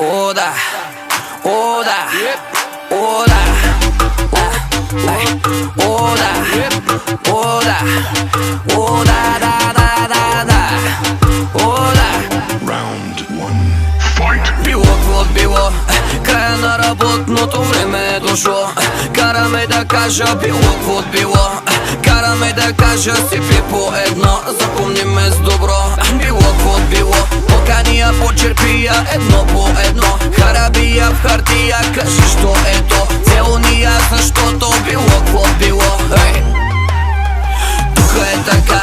О, да, о, да, о, да, о, да, о, да, о, да, да, да, да, да, о, да. Round one, fight! Било какво било, края на работното време е дошло. Караме да кажа било какво било, караме да кажа си пи по едно. Запомни ме с добро, било какво било. Покания почерпия едно по едно, харабия в хартия, кажи що е то. Целуния защото било какво било. Тук е така,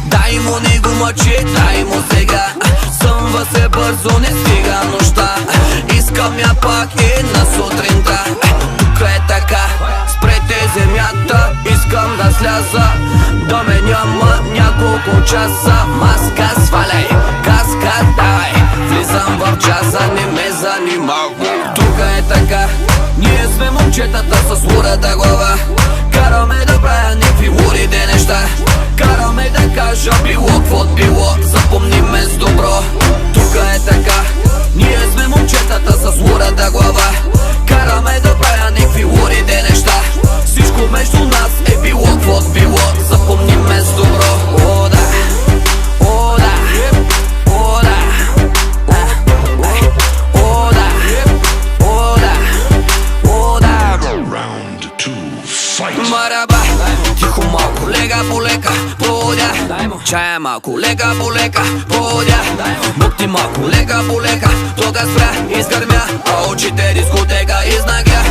дай му не го мъчи, дай му сега. Съмва се бързо, не стига нощта, искам я пак и на сутринта. Тук е така, спрете земята, искам да сляза, да ме няма няколко часа. Маска сваляй, каска давай, влизам в джаза, не ме занимавай. Тук е така, ние сме момчетата с лудата глава, караме да правя някакви лудите неща, караме да кажа било какво било, запомни ме с добро. Тук е така, ние сме момчетата с лудата глава, караме да правя някакви лудите неща, всичко между нас е било какво било, запомни ме с добро. О, да, о, да, о, да, о, да, о, да, о, да. Round two, fight! Мараба, тихо малко, лека по лека, подя. Чая малко, лека по лека, подя. Букти малко, лека по лека, тога спря, изгърмя, а очите дискотека изнагя.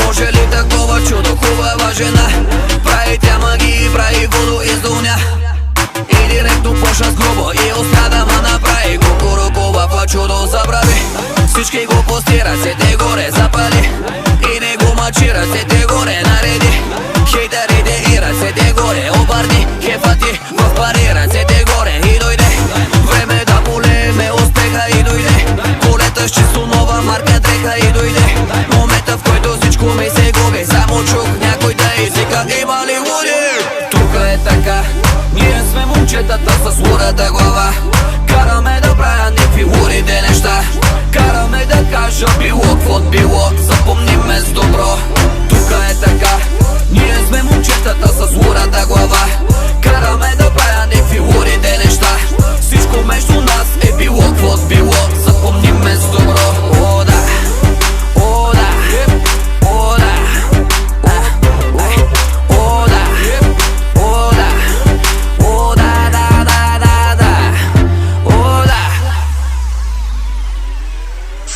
Може ли такова чудо, хубава жена? Прави тя магии, прави водо из дуня. И директно почна с грубо и успя да ма направи кукурукова в чудо забрави. Всички го пусти, ръцете горе запали и не го мъчи, ръцете горе нареди. Хейтерите и ръцете горе обърни, хефа ти в пари, ръцете горе и дойде време да полеме успеха и дойде. Колета с чисто нова марка дреха и дойде момента, в който всичко ми се губи. Само чух някой да извика, има ли луди? Тук е така, ние сме момчетата с лудата глава, караме да правя някакви лудите неща, караме да кажа било какво било, запомни ме с добро. Тук е така, ние сме момчетата с лудата глава, караме да правя някакви лудите неща, всичко между нас е било какво било, запомни ме с добро. О, да, о, да, о, да, о, да, о, да, о, да, да, да, да, да, о, да.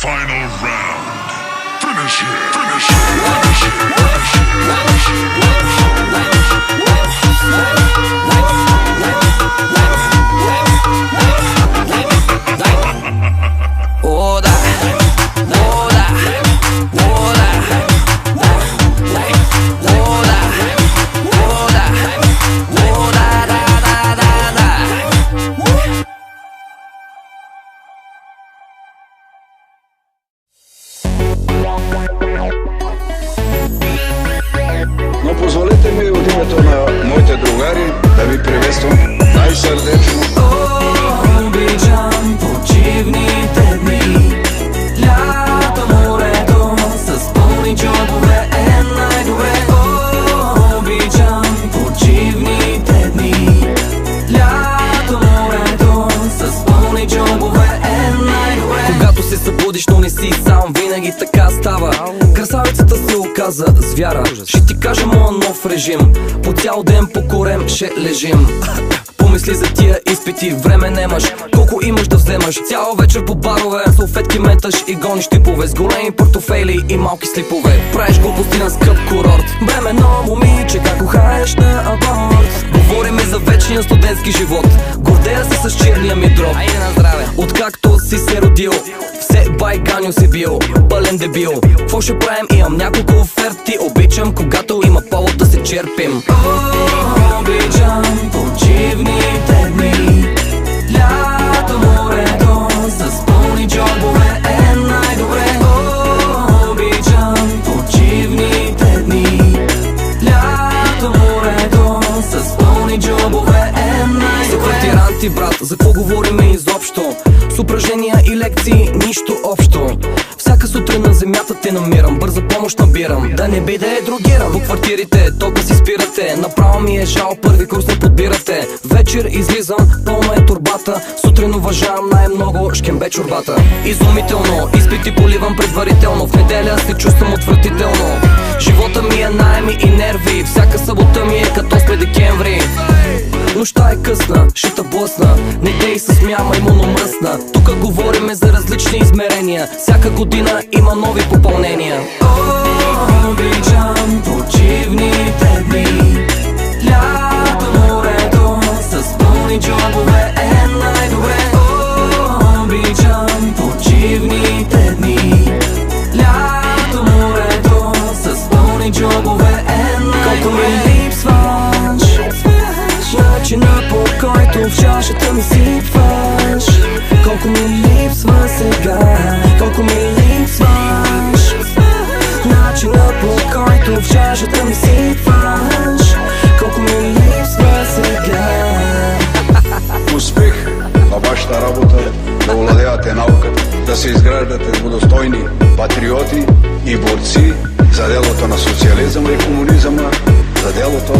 Final round. Finish it. Finish it. Finish it. Finish it. Finish О, да, о, да, о, да, о, да, о, да, о, да, да, да, да. Но позволете ми от името на моите другари да ви приветствам най-сърдечно. Обичам почивните дни, лято, морето, с пълни джобове е най-добре. Обичам почивните дни, лято, морето, с пълни джобове е най-добре. Когато се събудиш, но не си сам, винаги така става. Красавицата се оказа звяра. Ще ти кажа моя нов режим, по цял ден по корем ще лежим. Помисли за тия изпити, време немаш, колко имаш да вземаш. Цяла вечер по барове, салфетки меташ и гониш типове с големи портофейли и малки слипове. Правиш глупости на скъп курорт, бременно момиче, как ухаеш на аборт. Говорим и за вечния студентски живот, гордея се с черния ми дроб. Айде на здраве! Откакто си се родил, все байганю си бил, пълен дебил. Какво ще правим? Имам няколко оферти, обичам когато има повод да се черпим. Обичам почивните дни, лято, морето, с пълни джобове е най-добре. Обичам почивните дни, лято, морето, с пълни джобове е най-добре. За квартиранти, брат, за какво говорим изобщо? С упражнения и лекции нищо общо. Всяка сутрин на земята те намирам, бърза помощ набирам, да не би да е другирам. По квартирите толкова си спирате, направо ми е жал, първи курс не подбирате. Вечер излизам, пълна е турбата, сутрин уважавам най-много шкембе чорбата. Изумително, изпити поливам предварително, в неделя се чувствам отвратително. Живота ми е наеми и нерви, всяка събота ми е като след декември. Нощта е късна, шита блъсна, не дей с мяма имуно мръсна. Тук говориме за различни измерения, всяка година има нови попълнения. Обичам почивните дни, лято, морето, с пълни джобове е най-добре. Обичам почивните дни, лято, морето, с пълни джобове е най-добре. Колко ми липсваш, начина по който в чашата ми сипваш. Колко ми липсва сега, колко ми липсваш, начина по който в чашата ми сипваш. Колко ми липсва сега. Успех на вашата работа, да овладявате науката, да се изграждате водостойни патриоти и борци за делото на социализма и комунизма, за делото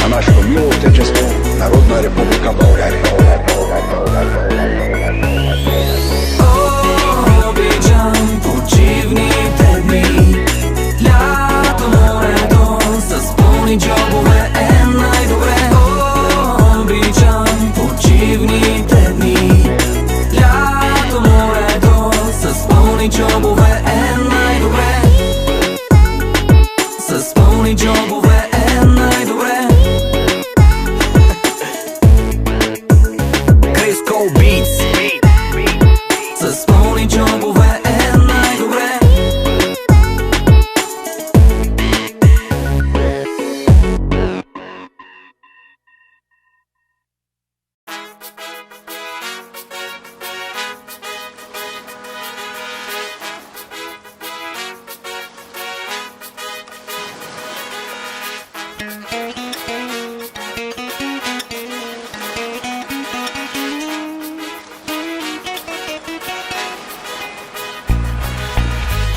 на нашето мило отечество, Народна република България. Обичам почивните дни, лято, морето, с пълни джобове е най-добре. Обичам почивните дни, лято, морето, с пълни джобове е най-добре. С пълни джобове е най-добре. Crisco Beats, с пълни джобове е най-добре.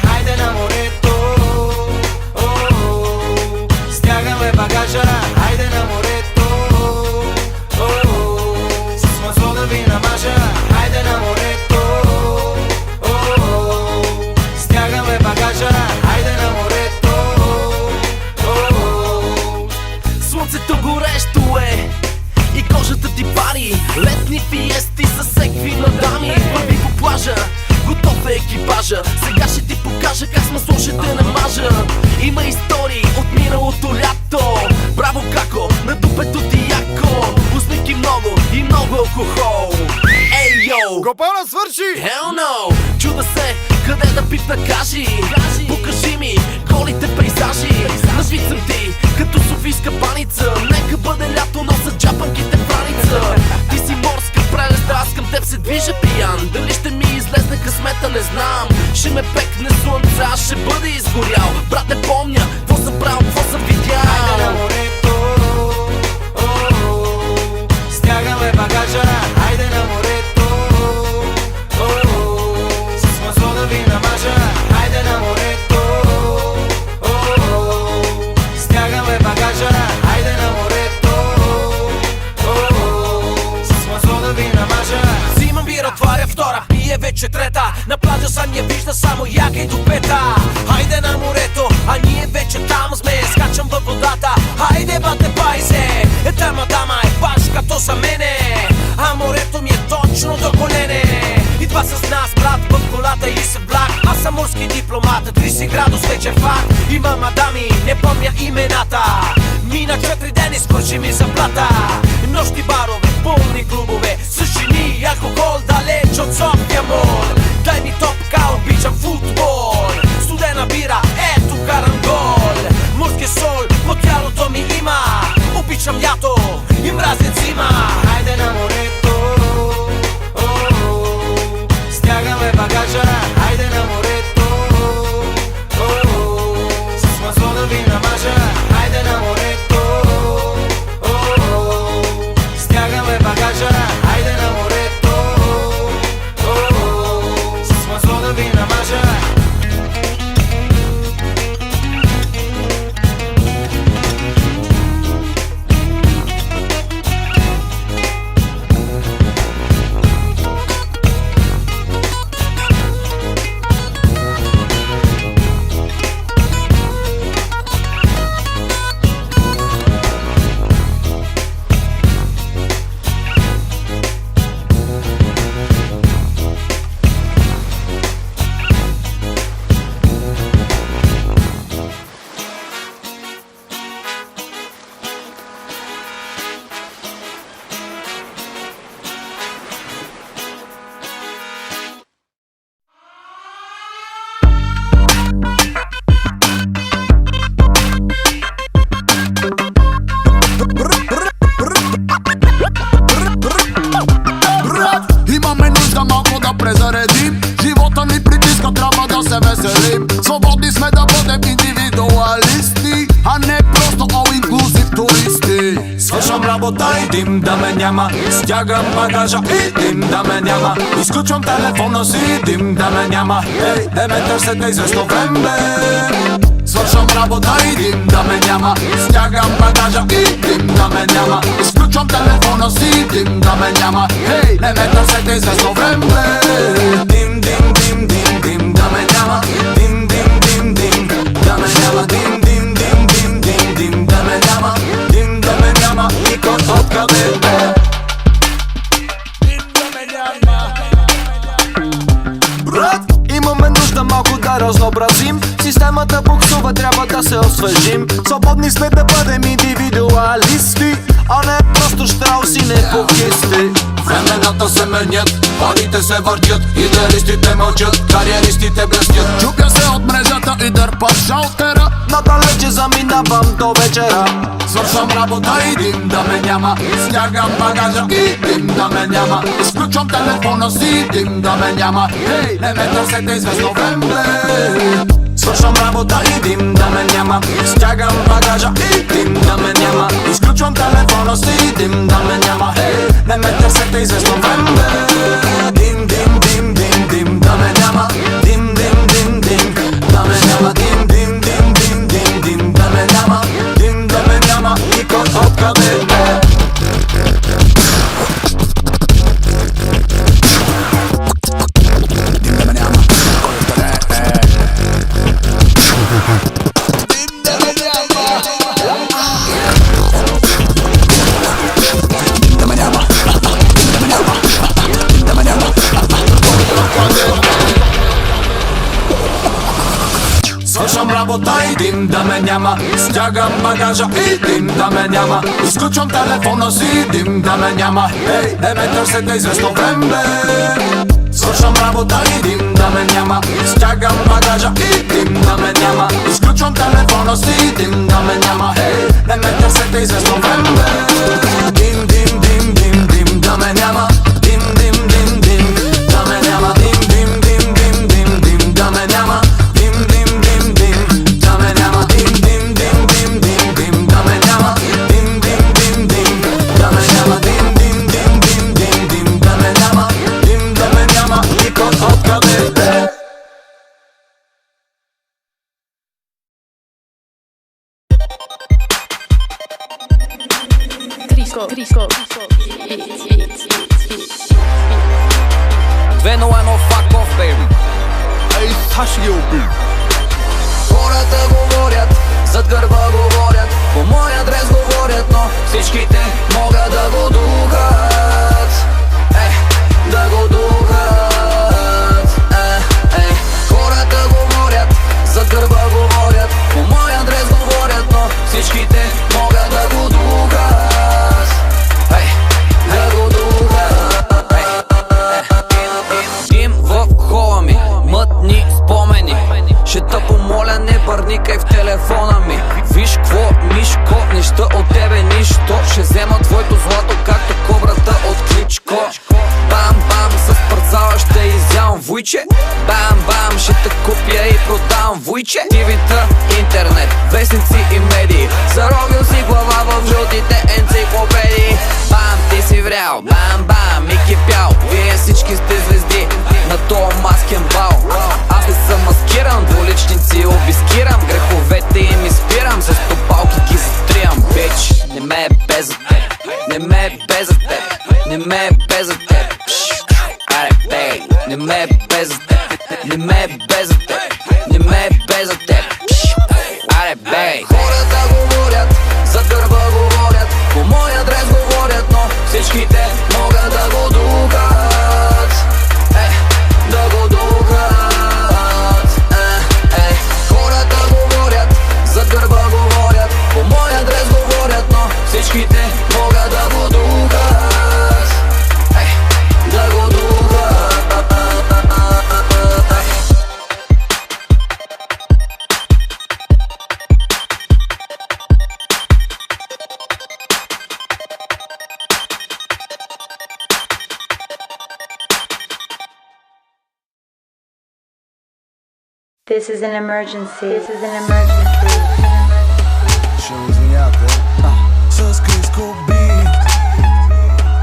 Хайде на морето, стягаме багажа. Хайде на морето, с масло да ви намажа. Хайде на морето, стягаме багажа. Хайде на морето, слънцето горещо е и кожата ти пари. Летни фиести с всеки на дами. Върви по плажа, готов е екипажа. Сега ще ти покажа как с масло ще те намажа. Има истории от миналото лято. Браво како, на дупето ти яко. Усмивки много и много алкохол. Ей йоу, Гопана свърши! hell no. Чуда се, къде да пипна кажи. Покажи ми голите пейзажи. Навид съм ти, като софийска баница. Нека бъде лято, носа джапанките в раница. Ти си морска прелест, аз към теб се движа пиян. Дали ще ми излезне късмета, не знам. Ще ме пекне слънце, аз ще бъде изгорял. Брат, не помня, какво съм правил, какво съм видял. Хайде на морето, стягаме багажа. Хайде на морето, с масло да ви намажа. Хайде на морето, стягаме багажа. Хайде на морето, с масло да ви намажа. Взимам бира, отваря втора, пие вече трета. На плажа сам я вижда само яка и до пета. Хайде на морето, а ние вече там сме. Скачам във водата, хайде бате байзе. Тама дама е баш като за мене, а морето ми е точно до колене. Идва с нас брат в колата и се влак. Аз съм морски дипломат, 30 градус вече факт. Има мадами, не помня имената. Мина 4 дни, скочи ми заплата. Нощи барове, пълни клубове, с жени и алкохол, далеч от София мол. Дай ми топка, обичам футбол. Студена бира, ето карангол. Морски сол, по тялото ми има. Обичам лято и мразя зима. Хайде на морето, стягаме багажа. Хайде на морето, с масло да ви намажа. Хайде на морето, стягаме багажа. ме заредим. Живота ни притиска, трябва да се веселим. Свободни сме да бъдем индивидуалисти, а не просто all-inclusive туристи. Свършвам работа и дим да ме няма. Стягам багажа и дим да ме няма. Изключвам телефона си и дим да ме няма. Ей, не ме търсете известно време. Свършвам работа и дим да ме няма. Стягам багажа и дим да ме няма. Изключвам телефона си и дим да ме няма. Ей, не ме търсете известно време. Дим, дим, дим, дим, дим да ме няма. Дим, дим, дим, дим да ме няма. Дим, дим, дим, дим, дим, дим да ме няма. Дим да ме няма и кой откъде е. Дим да ме няма. Брат, имаме нужда малко да разнообразим. Системата буксува, трябва да се освежим. Свободни сме да бъдем индивидуалисти, а не просто щрауси непокисти. Времената се менят, парите се въртят, идеалистите мълчат, кариеристите блестят. Чупя се от мрежата и дърпат шалтера. Надалече заминавам до вечера. Свършвам работа и дим да ме няма. Стягам багажа и дим да ме няма. Изключвам телефона си и дим да ме няма. Ей, не ме търсете известно време. Свършвам работа и дим да ме няма. Стягам багажа и дим да ме няма. Изключвам телефона си и дим да ме няма. Ей, не ме търсете известно време. Дим, дим, дим, дим, дим да ме няма. Дим, дим, дим, дим да ме няма. Дим, дим, дим, дим, дим, дим да ме няма. Дим да ме няма и кой откъде е. Свършвам работа и дим да ме няма. Стягам багажа и дим да ме няма. Изключвам телефона си и дим да ме няма. Ей, не ме търсете известно време. Свършвам работа и дим да ме няма. Стягам багажа и дим да ме няма. Изключвам телефона си и дим да ме няма. Ей, не ме търсете известно време. Дим, дим, дим, дим, дим да ме няма. Дим, дим, дим, дим да ме няма. Дим, дим, дим, дим, дим, дим да ме няма. Дим, дим, дим, дим да ме няма. Дим, дим, дим, дим, дим, дим да ме няма. Дим, дим, дим, дим да ме няма. Дим, дим, дим, дим, дим, дим да ме няма. Дим да ме няма и кой откъде е. Crisco. 201 fuck off, baby. Ей, Саши ги убил. Хората говорят, зад гърба говорят, по мой адрес говорят, но всичките могат да го духат. Да го духат. Хората говорят, зад гърба говорят, по мой адрес говорят, но всичките могат да го духат. Да го духат. Им в хола ми, мътни спомени. Ще те помоля, не бърникай в телефона ми. Виж кво, Мишко, неща от тебе нищо. Ще взема твоето злато, както кобрата от Кличко. Бам, бам, с парцала ще изявам вуйче. Бам, бам, ще те купя и продавам вуйче. TV-та, интернет, вестници и медии. Заровил си глава в жълтите енциклопедии. Бам, ти си врял, бам, бам, и кипял. Вие всички сте звезди на тоя маскен бал. Аз не съм маскиран, двуличници обискирам. Греховете им изпирам, с топалки ги затриям. Бич, не ме е без за теб, не ме е без за теб, не ме е без за теб. Аре, бей, не ме е без за теб, не ме е без за теб, не ме е без за теб. Аре, бей. Хората говорят, зад гърба говорят, по мой адрес говорят, но всичките могат да го духат. Да го духат. Хората говорят, зад гърба говорят, по мой адрес говорят, но всичките могат да го духат. Да го духат. This is an emergency. This is an emergency. Ще ме извиняте. С Криско Бит.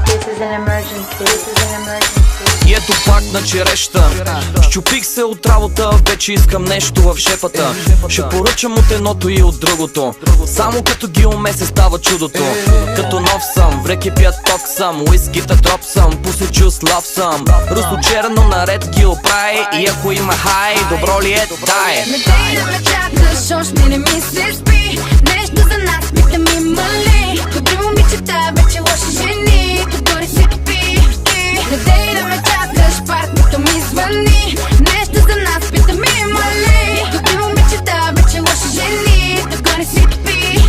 This is an emergency. This is an emergency. И ето пак на череща. Щупих се от работа, вече искам нещо в шепата. Ще поръчам от едното и от другото. Само като ги умесе става чудото. Като нов съм, в реки пят ток съм, уискита дроп съм, пуси чус лав съм. Русло черно наред ги оправи, и ако има хай, добро ли е, дай. Не дей да ме чакаш, още не ми се спи. Нещо за нас, питам има ли? Добри момичета, вече лоши жени, като горе си пи. Не дей да ме чакаш, партнерто ми звъни. Нещо за нас, питам има ли? Добри момичета, вече лоши жени, като горе си пи.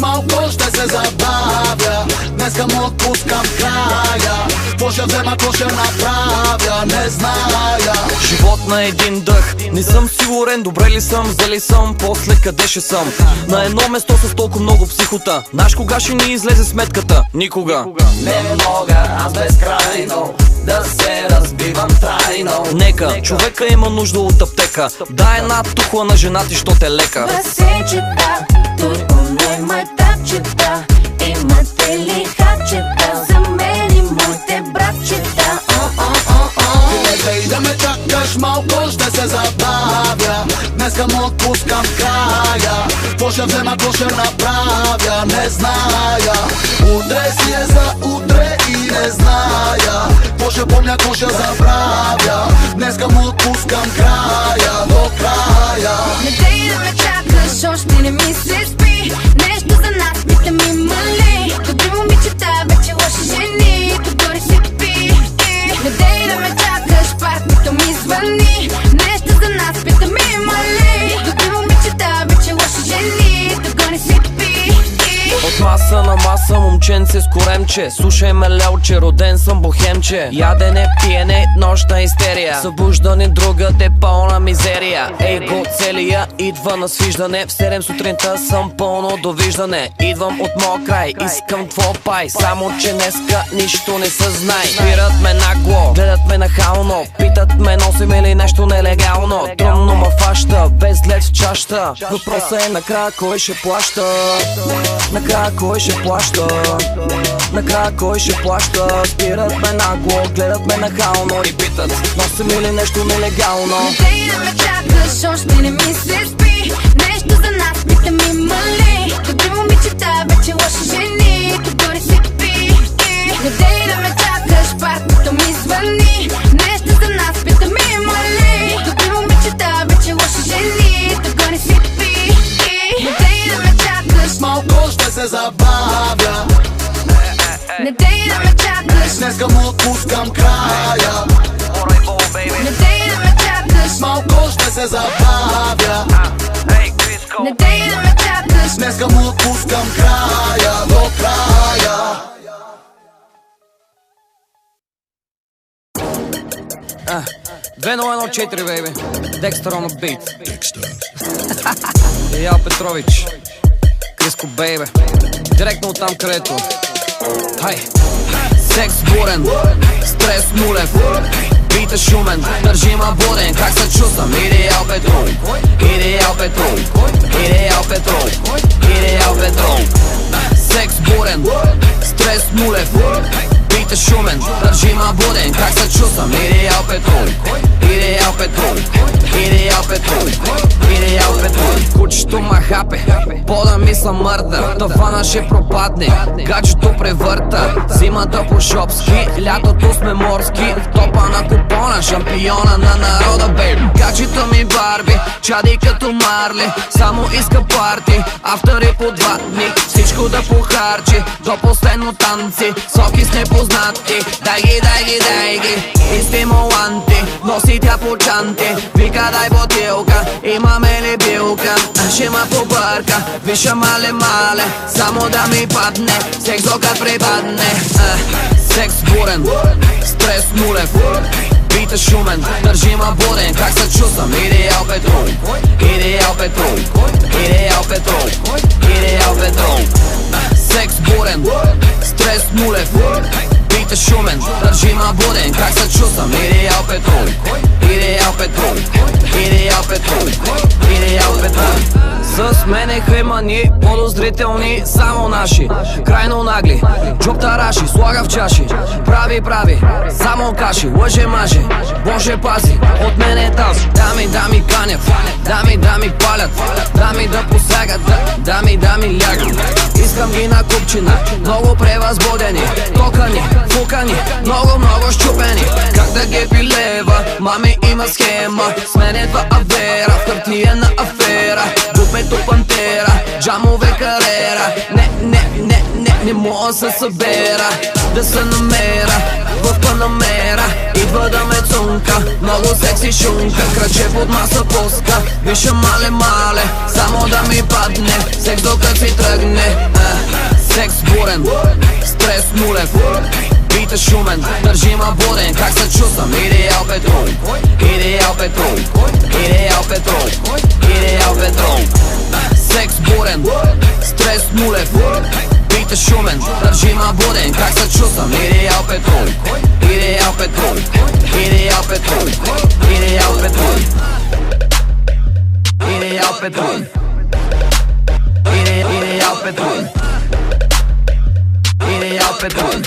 Малко ще се забавя. Днеска му отпускам края. Какво ще взема, какво ще направя, не зная. Живот на един дъх, не съм сигурен, добре ли съм, зали съм, после къде ще съм. На едно место с толкова много психота. Знаеш кога ще ни излезе сметката? Никога. Не мога аз безкрайно да се разбивам трайно. Нека, човека има нужда от аптека. Дай една тухла на жена ти, що те лека. Басейчета, турбоне майтапчета. Имате ли хапчета за мен и моите братчета? Не дей да ме чакаш, малко ще се забавя. Днеска му отпускам края. Какво ще взема, какво ще направя, не зная. Утре си е за утре и не зная. Какво ще помня, какво ще забравя. Днеска му отпускам края, до края. Не дей да ме чакаш, още не ми се спи. Нещо за нас, питам има ли? Добри момичета, вече лоши жени, като горе си пи. Не дей да ме чакаш, партнерто ми звъни. Нещо за нас, питам има ли? Добри момичета, вече лоши жени, като горе си пи. От маса на маса, момченце с коремче. Слушай ме лелче, роден съм бохемче. Ядене, пиене, нощна истерия. Събуждане, другаде, пълна мизерия. Его целия идва на свиждане. В 7 сутринта съм пълно довиждане. Идвам от моя край, искам твой пай. Само че днеска нищо не съзнай. Спират ме нагло, гледат ме нахално. Питат ме носим или нещо нелегално. Трудно ма фаща, без лед в чаща. Въпросът е накрая кой ще плаща. Накрая кой ще плаща? Накрая кой ще плаща? Спират ме нагло, гледат ме нахално и питат носим ли нещо нелегално? Не дей да ме чакаш, още не ми се спи. Нещо за нас, питам има ли? Добри момичета, вече лоши жени, като горе си пи. Не дей да ме чакаш, партнерто ми звъни. Нещо за нас, питам има ли? Добри момичета, вече лоши жени, като горе си пи. Не дей да ме чакаш, Малко ще се забавя. не дей да ме чакаш, Днеска му отпускам края. не дей да ме чакаш, Малко ще се забавя. не дей да ме чакаш. Днеска му отпускам края, до края. 2014, baby. Dexter on the beat. Ял Петрович, Криско, бейбе. Директно от там, където. Хай! Секс бурен, стрес нулев, бит е шумен, държима буден. Как се чувствам? Идеал Петрол, идеал Петрол, идеал Петрол, идеал Петрол. Секс бурен, стрес нулев, бит е шумен, държима буден. Как се чувствам? Идеал Петрол, идеал Петрол, идеал Петрол, идеал Петрол. Кучето ма хапе, пода ми са мърда. Тавана ще пропадне, гаджето превърта. Зимата по шопски, лятото сме морски. В топа на купона, шампиона на народа, бейб. Гаджето ми Барби, чади като Марли. Само иска парти, автори по 2 дни. Всичко да похарчи, до последно танци. Соки с непознати, дай ги, дай ги, дай ги. И стимуланти, носи тя по чанти. Вика дай бутилка, имаме ли билка? Ще ма побърка, виша мале, само да ми падне. Секс докато припадне. Секс бурен, стрес нулев, бит е шумен, държима буден. Как се чувствам? Идеал Петрол, идеал Петрол, идеал Петрол, идеал Петрол. Секс бурен, стрес нулев, бит е шумен, държима буден. Как се чувствам? Идеал Петрол, идеал Петрол. Петрол, Идеал Петрол, Идеал Петрол. С мене хемани, подозрителни, само наши. Крайно нагли, джоб тараши, слага в чаши. Прави, само каши, лъже маже. Боже пази, от мене тази. Дами канят, дами палят. Дами да посягат, дами лягат. Искам ги на купчина, много превъзбудени. Токани, фукани, много щупени. Как да ги пилева, мами има схема. С мен едва авера, в хартиена афера. Дупето пантера, джамове карера. Не мога се събера, да се намера в Панамера. Идва да ме цунка, много секси шунка. Краче под маса пуска, виша мале, само да ми падне. Секс докато си тръгне, секс бурен, стрес нулев. Бит е шумен, държи ма буден. Как се чувствам? Идеал Петрол, Идеал Петрол, Идеал Петрол, Идеал Петрол. Секс бурен, стрес нулев. Бит е шумен, държи ма буден. Как се чувствам? Идеал Петрол, Идеал Петрол, Идеал Петрол, Идеал Петрол, Идеал Петрол, Идеал Петрол, Идеал Петрол.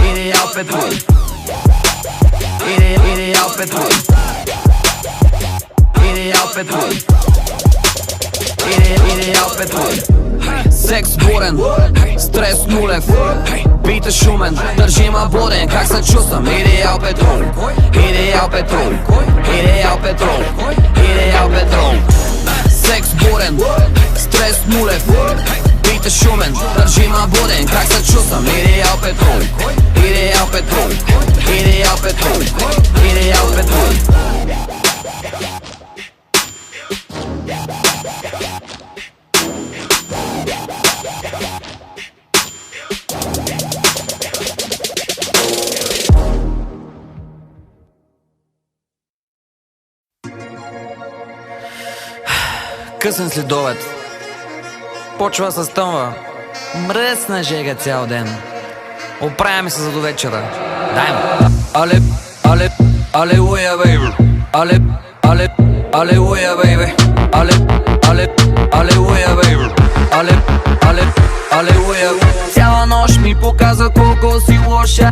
Идеал Петрол, Идеал Петрол, Идеал Петрол, Идеал Петрол. Секс бурен, стрес нулев. Бит е шумен, държи ма буден. Как се чувствам? Идеал Петрол, Идеал Петрол, Идеал Петрол, Идеал Петрол. Секс бурен, стрес нулев. Бит е шумен, държи ма буден. Как се чувствам? Идеал Петрол, Идеал Петрол, Идеал Петрол, Идеал Петрол. Късен следобед, почва се стъмва. Мръсна жега цял ден. Оправяме се за до вечера. Дай му. Алелуя, бейби. Алелуя, бейби. Алелуя, бейби. Алелуя. Цяла нощ ми показа колко си лоша.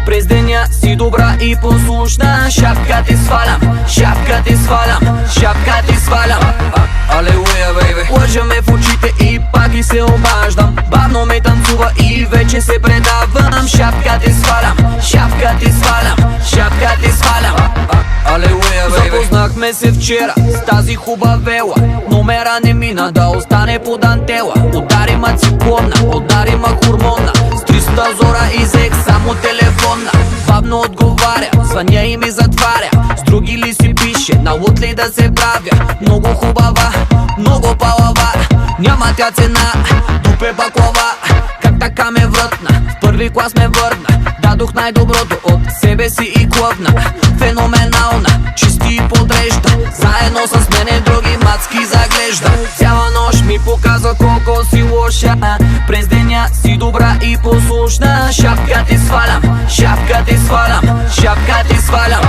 През деня си добра и послушна. Шапка ти свалям, шапка ти свалям, шапка ти свалям. Алелуя, бейби. Лъжа ме в очите и пак и се обаждам. Бавно ме танцува и вече се предавам. Шапка ти свалям, шапка ти свалям, шапка ти свалям. Алелуя, бейби. Запознахме се вчера с тази хубавела. Номера не мина да остане по дантела. Удари ма циклона, удари ма хормона. С 300 зора изех само телефона. Бавно отговаря, звъня и ми затваря. С други ли си пише, на лут ли да се правя. Много хубава, много палава. Няма тя цена, дупе баклава. Как така ме врътна, в първи клас ме върна. Дадох най-доброто от себе си и клъвна. Феноменална, чисти и подрежда. Заедно с мене други мацки заглежда. Цяла нощ ми показва колко си лоша. През деня си добра и послушна. Шапка ти свалям, шапка ти свалям, шапка ти свалям.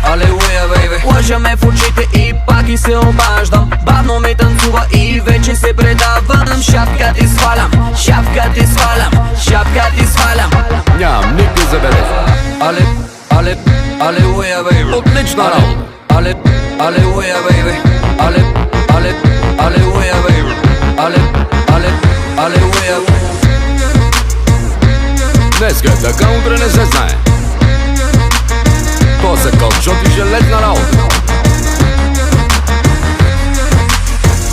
Алелуя, бейби. Лъжа ме в очите и пак и се обаждам. Бавно ме танцува и вече се предавам. Шапка ти свалям, шапка ти свалям, шапка ти свалям. Нямам никакви забележки. Алелуя, бейби. Отлична работа. Алелуя, бейби. Алелуя, бейби. Алелуя. Днеска е така, утре не се знае. То са кълчот и железна работа.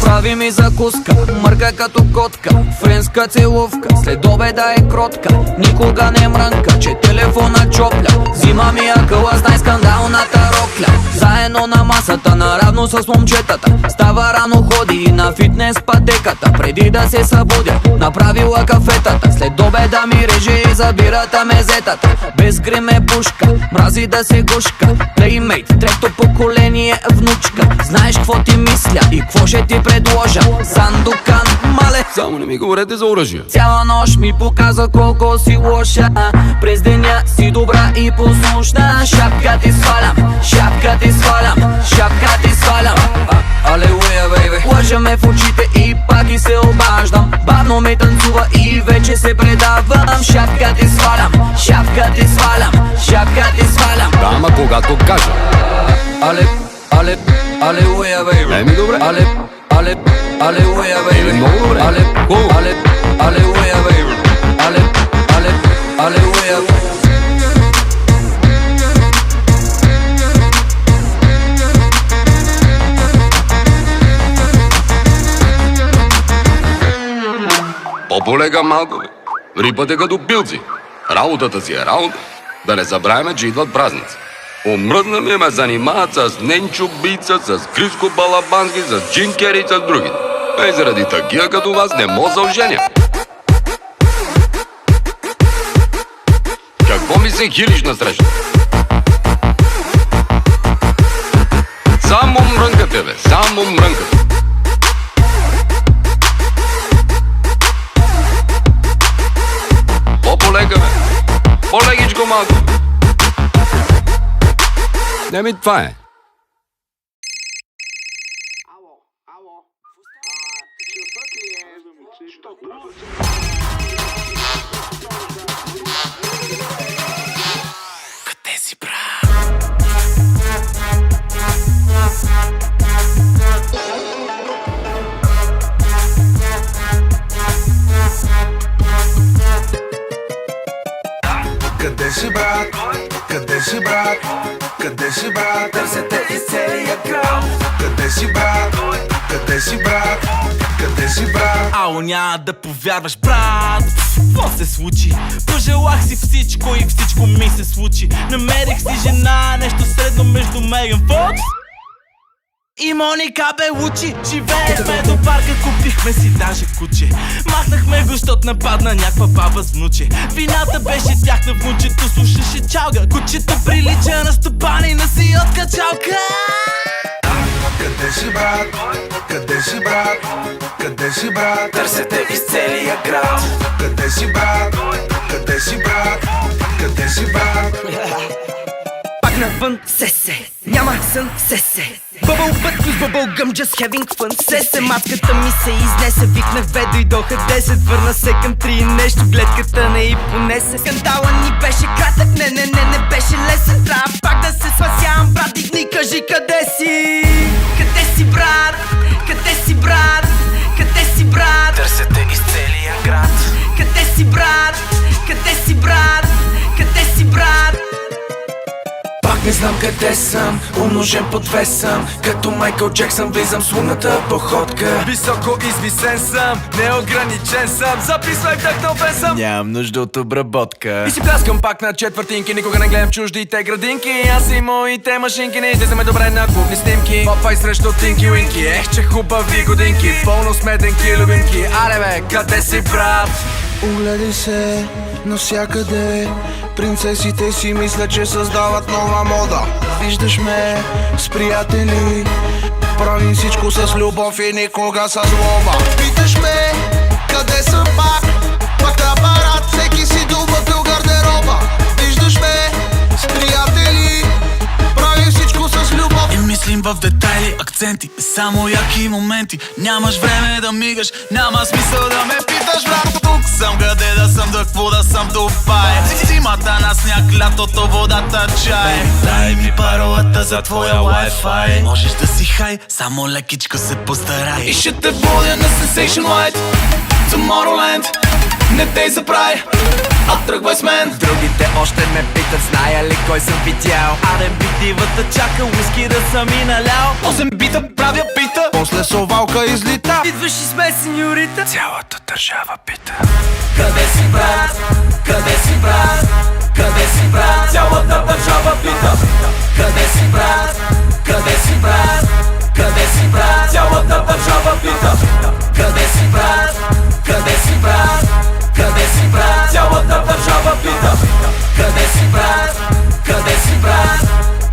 Прави ми закуска, мърка като котка. Френска целувка, след обеда е кротка. Никога не мрънка, че телефона чопля. Взима ми акъла с най-скандалната рокля. Заедно на масата, наравно с момчетата. Става рано, ходи и на фитнес пътеката. Преди да се събудя, направила кафетата. След обеда ми реже и забирата мезетата. Без грим е пушка, мрази да се гушка. Плеймейт, трето поколение внучка. Знаеш какво ти мисля и какво ще ти предложа. Сандукан, мале. Само не ми говорете за оръжие. Цяла нощ ми показва колко си лоша. През деня си добра и послушна. Шапка ти свалям, шапка ти свалям, шапка ти свалям. Алелуя, бейбе. Лъжа в очите и пак и се обаждам. Бавно ми танцува и вече се предавам. Шапка ти свалям, шапка ти свалям, шапка ти свалям. Да, ама когато кажа. Алелуя, бейбе. Ми добре. Алелуя, бейбе. Много добре. Алелуя, бейбе. Алелуя. По-полега малко, бе. Рипате като пилци. Работата си е работа. Да не забравяме, че идват празници. Омръзна ми ме занимават с Ненчо Бица, с Криско Балабански, с Джим Кери и с другите. И заради такива като вас не мога да оженя. Какво ми се хилиш насреща? Само мрънкате, бе, само мрънкате. По-полега, бе. По-легичко малко. Не ми това е. Къде си, брат? Къде си, брат? Къде си, брат? Къде си, брат? Търсете из целия град. Къде си, брат? Къде си, брат? Къде си, брат? Ало, няма да повярваш, брат. Какво се случи? Пожелах си всичко и всичко ми се случи. Намерих си жена, нещо средно между Меган Фокс и Моника Белучи. Живеехме до парка, купихме си даже куче. Махнахме го, щот нападна някаква баба с внуче. Вината беше тяхна, внучето слушаше чалга. Кучето прилича на стопанина си от качалка. Къде си, брат? Къде си, брат? Къде си, брат? Търсете из целия град. Къде си, брат? Къде си, брат? Къде си, брат? Пак навън, се, няма сън, се. Bubble butt with bubble gum, just having fun. Се, матката ми се изнесе. Викнах бе, дойдоха 10. Върна се към 3 нещо, гледката не и понесе. Скандала ни беше кратък, не беше лесен. Трябва пак да се спасявам, брат, дигни, кажи къде си. Къде си, брат? Къде си, брат? Къде си, брат? Търсете из целия град. Къде си, брат? Къде си, брат? Къде си, брат? Пак не знам къде съм, умножен по 2 съм. Като Майкъл Джексън влизам с лунната походка. Високо извисен съм, неограничен съм. Записвай вдъхновен съм. Нямам нужда от обработка. И си пляскам пак на четвъртинки. Никога не гледам чуждите градинки. Аз и моите машинки не излизаме добре на клубни снимки. Попай срещу Тинки Уинки. Ех, че хубави годинки. Пълно сметенки, любимки. Аре бе, къде си, брат? Огледай се навсякъде. Принцесите си мислят, че създават нова мода. Виждаш ме с приятели. Правим всичко с любов и никога с злоба. Питаш ме къде съм пак. Пак на парад, всеки си дубъл гардероба. Виждаш ме с приятели. Правим всичко с любов. И мислим в детайли, акценти, само яки моменти. Нямаш време да мигаш, няма смисъл да ме питаш, брат. Тук съм, къде да съм, да какво да съм, Дубай. Зимата на сняг, лятото водата чай. Дай ми паролата за твоя Wi-Fi. Можеш да си хай, само лекичко се постарай. И ще те водя на Sensation White, Tomorrowland. Не дей забравяй, а тръгвай с мен. Другите още ме питат, зная ли кой съм видял. R&B дивата чака, уиски да съм и налял. 8 бита, правя бита, После совалка излита. Идваш и сме сеньорита. цялата държава пита. Къде си, брат? Къде си, брат? Къде си, брат? Цялата държава пита. Къде си, брат? Къде си, брат? Къде си, брат? Цялата държава пита. Къде си, брат? Къде си, брат? Къде си, брат? Цялата държава пита. Къде си, брат? Къде си, брат?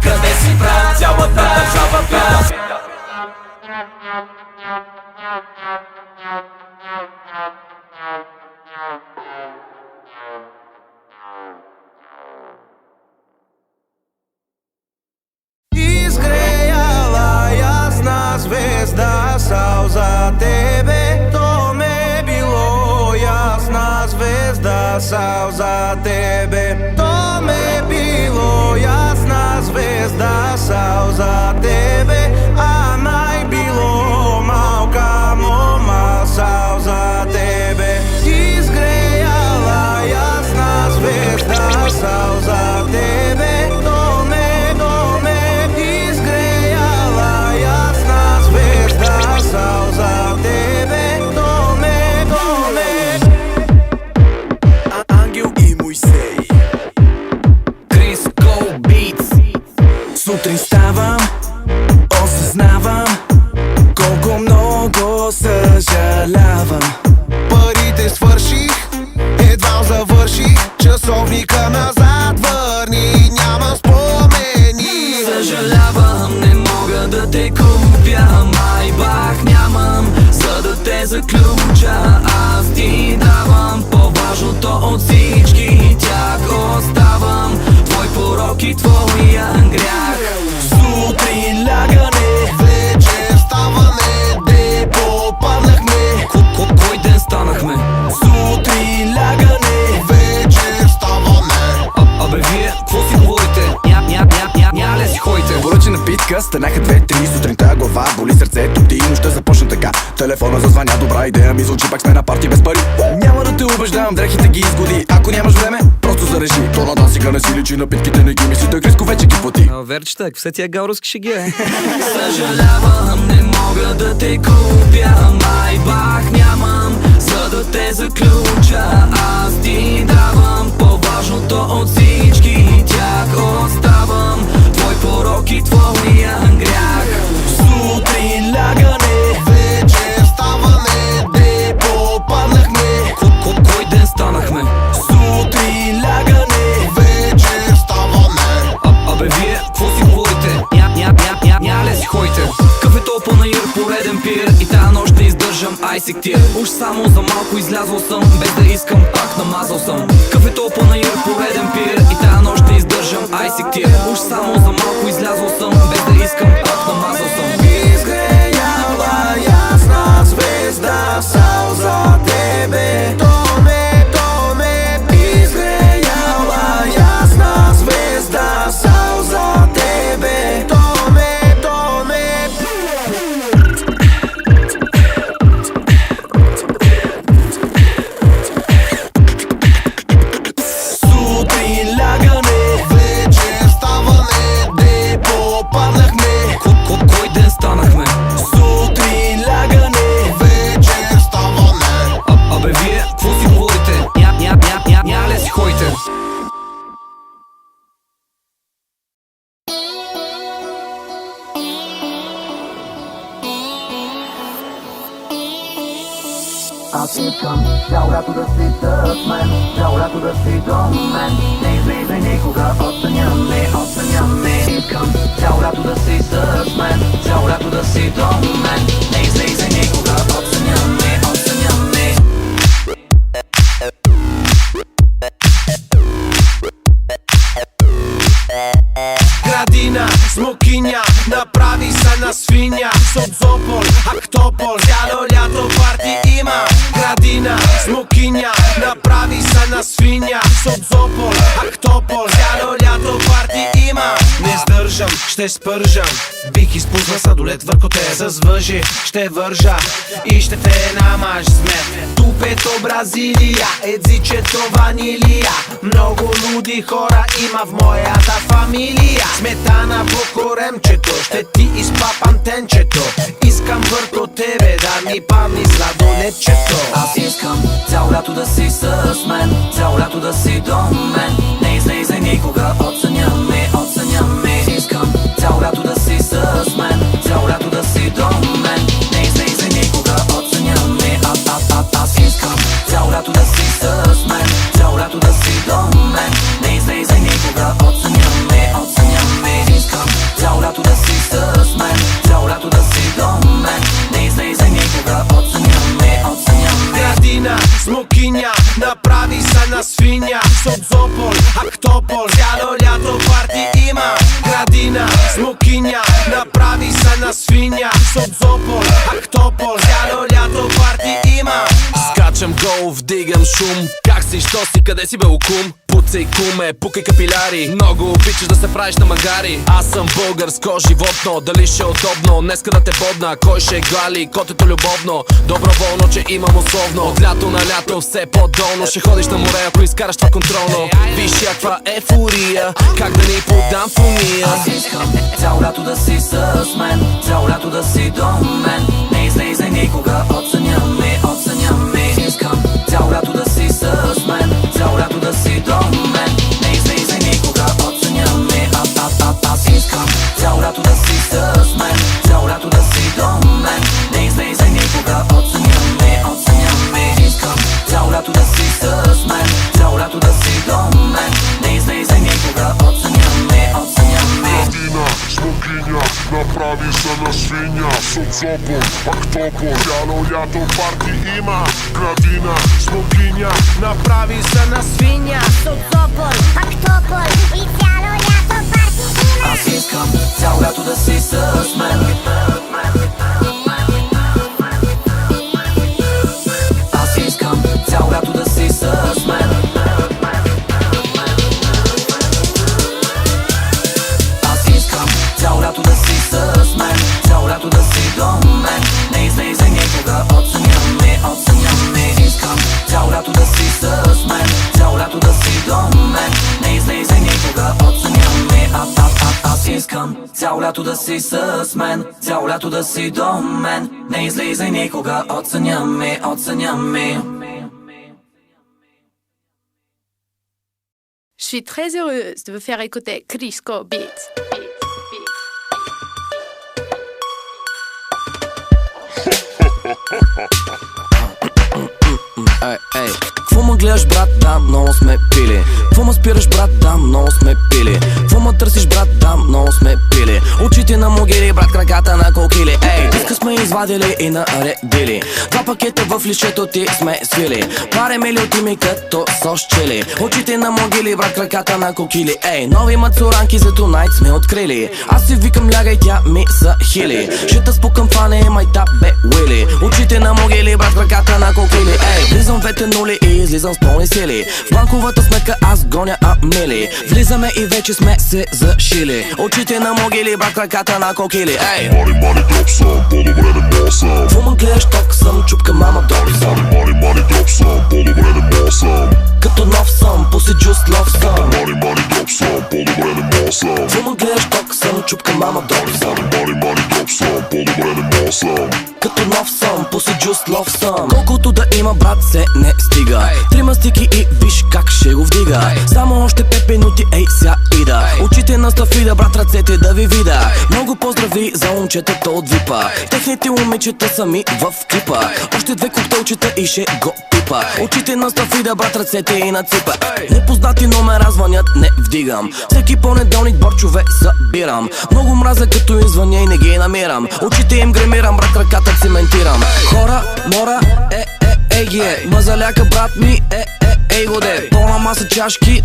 Къде си, брат? Цялата държава пита. stasal za tebe. To me bilo jasna zvezda sal za tebe, a naj bilo malka moma sal za tebe. Izgrejala jasna zvezda sal za tebe. To me izgrejala jasna zvezda sal za tebe. To me Ангел и Моисей, Крис Коу Битс. сутрин ставам, осъзнавам колко много съжалявам. Парите свърших, едва завърших, часовника назад върни, няма спомени. Съжалявам, не мога да те купя, майбах нямам, за да те заключа. Аз ти давам по-важното от всички тях оставам, твой порок и твоя грях. Сутрин лягане, вечер ставане, де попаднахме. Кой ден станахме? Сутрин лягане, вечер ставане. Абе вие, какво си говорите? Ня ли си ходите? Поръча напитка, станаха 2-3 сутринта, глава боли сърцето ти, нощта започна така. Телефона зазвъня, добра идея ми звучи, пак сме на парти без пари. Няма да те убеждавам, дрехите ги изгоди, ако нямаш време, просто зарежи. То на дансика не си личи, напитките не ги мисли, той Криско вече ги плати. Верчета, какво все тия гауруски шеги, е? Съжалявам, не мога да те купя, майбах нямам, за да те заключа. Аз ти давам по-важното от всички тях оставам, твой порок и твоя грях. Сутрин лягане, вечер ставане, де попаднахме. Кой ден станахме? Сутрин лягане, вечер ставане. Абе вие, какво си говорите? Ня ли си ходите? Кафето панаир, пореден пир, и тая нощ не издържам, ай си ктир. Уж само за малко излязъл съм, без да искам, пак намазал съм. Кафето панаир, пореден пир, и тая нощ не издържам, ай си ктир. Уж само за малко излязъл съм, без да искам, пак намазал съм. Изгреяла ясна звезда сал за тебе. То ме изгреяла ясна звезда сал за тебе. То ме сутрин лягане, вечер ставане, де попаднахме. Кой ден станахме? Сутрин лягане, вечер ставане. Абе вие, какво си говорите? Ня ли си ходите? Аз искам цял лято да си с мен, цял лято да си до мен. Не излиза никога от съня ми. Искам цял лято да си с мен, цял лято да си до мен. Не излиза никога от съня ми. Градина, смокиня, направи се на свиня. Соцопол, Актопол, цяло лято парти има. Градина, смокиня, направи се на свиня. Соцопол, Актопол, цяло лято парти има. Не сдържам, ще спържам, бих изпусна сладолет върху те. С въжи ще вържа и ще те намаж смет. Тупето Бразилия, едзичето ванилия. Много луди хора има в моята фамилия. Сметана по коремчето, ще ти изпапам тенчето. Искам върху тебе да ми падни сладолетчето. Аз искам цял лято да си с мен, цял лято да си до мен. Не излиза никога от съня ми. Искам цял лято да си с мен, цял лято да си до мен. Не излиза никога от съня ми. Аз искам цял лято да си с мен, цял лято да си до мен. Не излиза никога от съня ми. Искам цял лято да си с мен, цял лято да си до мен. Не излиза никога от съня ми. Градина, смокиня, направи се на свиня. Соцопол, Актопол, цяло лято парти има. Градина, смокиня, направи се на свиня. Соцопол, Актопол, цяло лято парти има. Скачам гол, вдигам шум. Как си, що си, къде си бе окум? Пуцай куме, пукай капиляри. Много обичаш да се правиш на магари. Аз съм българско животно, дали ще е удобно днеска да те бодна? Кой ще гали котето любовно? Доброволно, че имам условно. От лято на лято все по-долно. Ще ходиш на море, ако изкараш това контролно. Виж каква ефория, как да ни подам в уния. Аз искам цяло лято да си с мен, цяло лято да си до мен. Не излизай никога, оценя ме. Искам цяло лято да си с мен, цяло лято да си до мен. Не излизай никога, оценя ме. Аз искам цяло лято да си с мен, цяло лято да си до мен. Не излизай никога, оценя ме. Искам цяло лято да си с мен, цяло лято да си до мен. Не излизай никога, оценя ме. Градина, смокиня, направи се на свиня. Соцопол, актопол, цяло лято парти има. Градина, смокиня, Направи се на свиня. Соцопол, актопол и цяло лято парти има. Аз искам цяло лято да си с мен. Аз искам цяло лято да си с мен. Аз искам цяло лято да си с мен, цяло лято да си до мен. Не излизай никога, оценя ме. Искам цяло лято да си с мен, цяло лято да си до мен. Не излизай никога, оценя ме. Аз искам цяло лято да си с мен, цяло лято да си до мен. Не излизай никога, оценя ме. Je suis très heureuse de vous faire écouter Crisco Beats. Ей, какво ме гледаш, брат? Да, много сме пили. Какво ме спираш, брат? Да, много сме пили. Какво ме търсиш, брат? Да, много сме пили. Очите на могили, брат, краката на кокили. Ей, диска сме извадили и наредили. 2 пакета в лището ти сме свили. Пареме люти ми като сос чили. Очите на могили, брат, краката на кокили. Ей, нови мацуранки за тунайт сме открили. Аз си викам лягай, тя ми са хили. Ще спукам фане, майта бе уили. Очите на могили, брат, краката на кокили. Ей, влизам двете нули и излизам с пълни сили. В банковата сметка аз гоня амили. Влизаме и вече сме се зашили. Очите на могили, брат, краката на кокили. Ей, мани дроп съм, по-добре не мога съм. какво ме гледаш, ток съм, чупка мама, доли съм. Мани дроп съм, по-добре не мога съм. Като нов съм, пуси джус лов съм. Мани дроп съм, по-добре не мога съм. какво ме гледаш, ток съм, чупка мама, доли съм. Мани дроп съм, по-добре не мога съм. Като нов съм, пуси джус лов съм. Колкото да има, брат, се не стига. 3 мастики и виж как ще го вдига. Само още 5 минути, ей ся ида. Очите на стафида, брат, ръцете да ви вида. Много поздрави за момчетата от випа. Техните момичета сами в клипа. Още 2 коктейлчета и ще го пипа. Очите на стафида, брат, ръцете и на ципа. Непознати номера звънят, не вдигам. Всеки понеделник борчове събирам. Много мраза като им звъня и не ги намирам. Очите им гремирам, брат, ръката циментирам. Хора, мора, ей ги е. Мазаляка, брат ми, ей го де. Пълна маса чашки,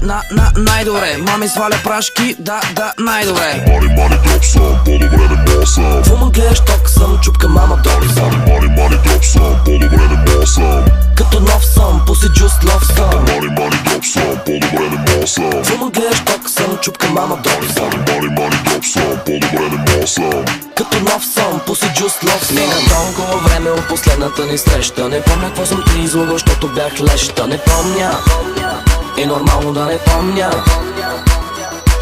най-добре. Мами сваля прашки, да, най-добре. Мани дроп съм, по-добре не мога съм. Какво ме гледаш, ток съм, чупка мама, доли съм. Мани дроп съм, по-добре не мога съм. Като нов съм, пуси джус лов съм. Мани дроп съм, по-добре не мога съм. какво ме гледаш, ток съм, чупка мама, доли съм. Мани дроп съм, по-добре не мога съм. Като нов съм, пуси джус лов съм. Мина толкова време от последната ни среща. Не помня какво съм ти излагал, защото бях леща. Не помня, и нормално да не помня.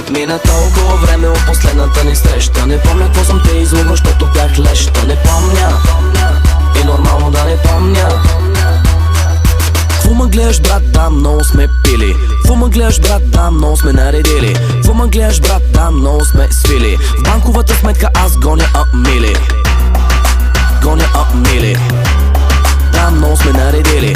Мина толкова време от последната ни среща. Не помня какво съм те излагал, защото бях леща. Не помня, и нормално да не помня. Какво ме гледаш, брат, да, много сме пили. Какво ме гледаш, брат, да, много сме наредили. Какво ме гледаш, брат, да, много сме свили. В банковата сметка аз гоня амили. Да, много сме наредили.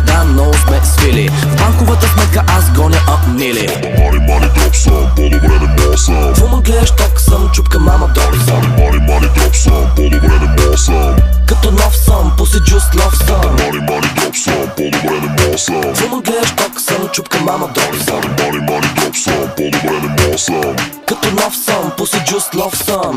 Да, много сме свили. В банковата сметка аз гоня амили. Мани дроп съм, по-добре не мога съм. какво ме гледаш, ток съм, чупка мама, доли съм. Мани дроп съм, по-добре не мога съм. Като нов съм, пуси джус лов съм. Мани дроп съм, по-добре не мога съм. какво ме гледаш, ток съм, чупка мама, доли съм. Мани дроп съм, по-добре не мога съм. Като нов съм, пуси джус лов съм.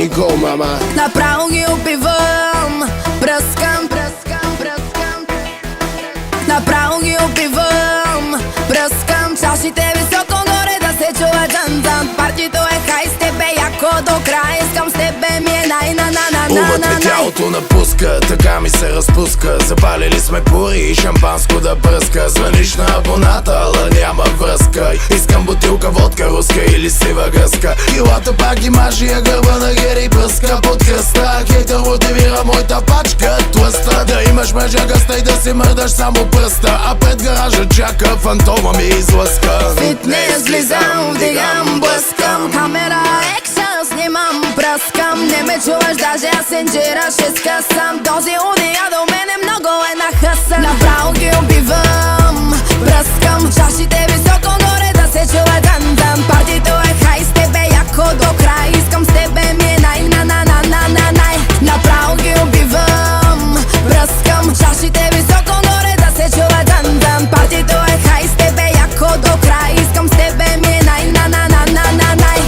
никол, мама. Направо ги убивам. Пръскам, пръскам, пръскам. Направо ги убивам. Пръскам чашите високо горе да се чува джан-джан. Партито е хай с тебе яко до края. Искам с тебе ми е най-на-на-на-на-на-на. Умът ми тялото напуска, така ми се разпуска. Запалили сме пури и шампанско да бръска. Звъниш на абоната, ала няма връзка. Искам бутилка водка, руска или сива гъска. Илата пак ги мажи, а гърба на Гери бръска под кръста. Хейтър мотивира моята пачка тлъста. Да имаш мъжа гъста и да си мърдаш само пръста. А пред гаража чака фантома ми излъска. Фитнес влизам, вдигам, блъскам. Камера, екшън, снимам, пръскам. Не ме чуваш, даже аз инжира ще скъсам. Този удия до мене много е на хъса. Направо ги убивам, пръскам. Чашите високо горе да се чува дан-дан. Партито е хай с тебе яко до край. Искам с тебе ми е най-на-на-на-на-на-най. Направо ги убивам, пръскам. Чашите високо горе да се чува дан-дан. Партито е хай с тебе яко до край. Искам с тебе ми е най-на-на-на-на-на-най.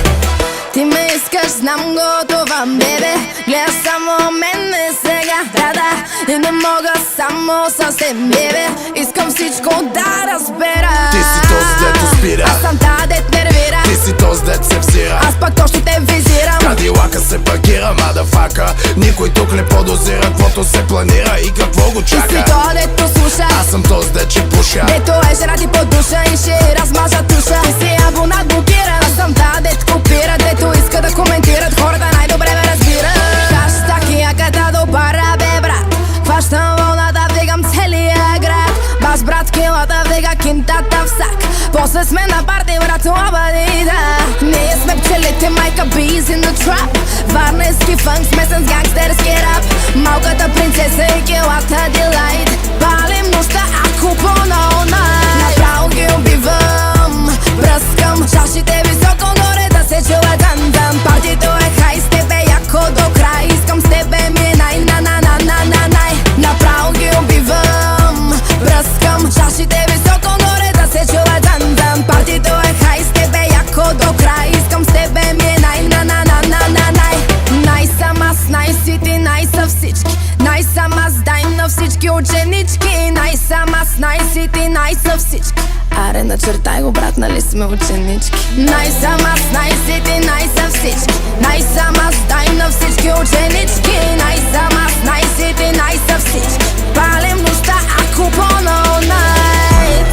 Ти ме искаш, знам го това, бебе. Гледаш само мене сега, да. И не мога само съвсем, бебе. Искам всичко да разбера. Ти си този дето спира, аз съм та дет нервира. ти си този дет се взира. Аз пак точно те визирам. Кадилака се паркира, мадафака. Никой тук не подозира каквото се планира и какво го чака. Ти си то дето слуша, аз съм този дет че пуша. дето е жена ти по душа и ще размажа туша. Ти си абонат блокира, аз съм та дет копира. Дето иска да коментират, хората най-добре ме разбират. Хаштаг яката до пара, бе брат. Хващам вълната, вдигам целия град. Баш брат, килата вдига кинтата в сак. После сме на парти, брат, обади, да. Ние сме пчелите, майка bees in the trap. Варненски фънк, смесен с гангстерски рап. Малката принцеса и килата делайт. Палим нощта, ако по-all night. Направо ги убивам, пръскам. Чашите високо горе да се чува дан-дан. Партито е хай с тебе яко до край. Искам с тебе ми е най-на-на-на-на-на-най. Направо ги убивам, пръскам. Чашите високо горе да се чува дан-дан. Партито е хай с тебе яко до край. Искам с тебе ми е най-на-на-на-на-на-най. Най-сам аз, най-сити, най-са всички. Най-сам аз, дай на всички ученички. Най-сам аз, най-сити, най-са всички. Аре, начертай го, брат, нали сме ученички. Най-сам аз, най-сити, най-са всички. Най-сам аз, дай на всички ученички. Най-сам аз, най-сити, най-са всички. Палим нощта, ако по-all night.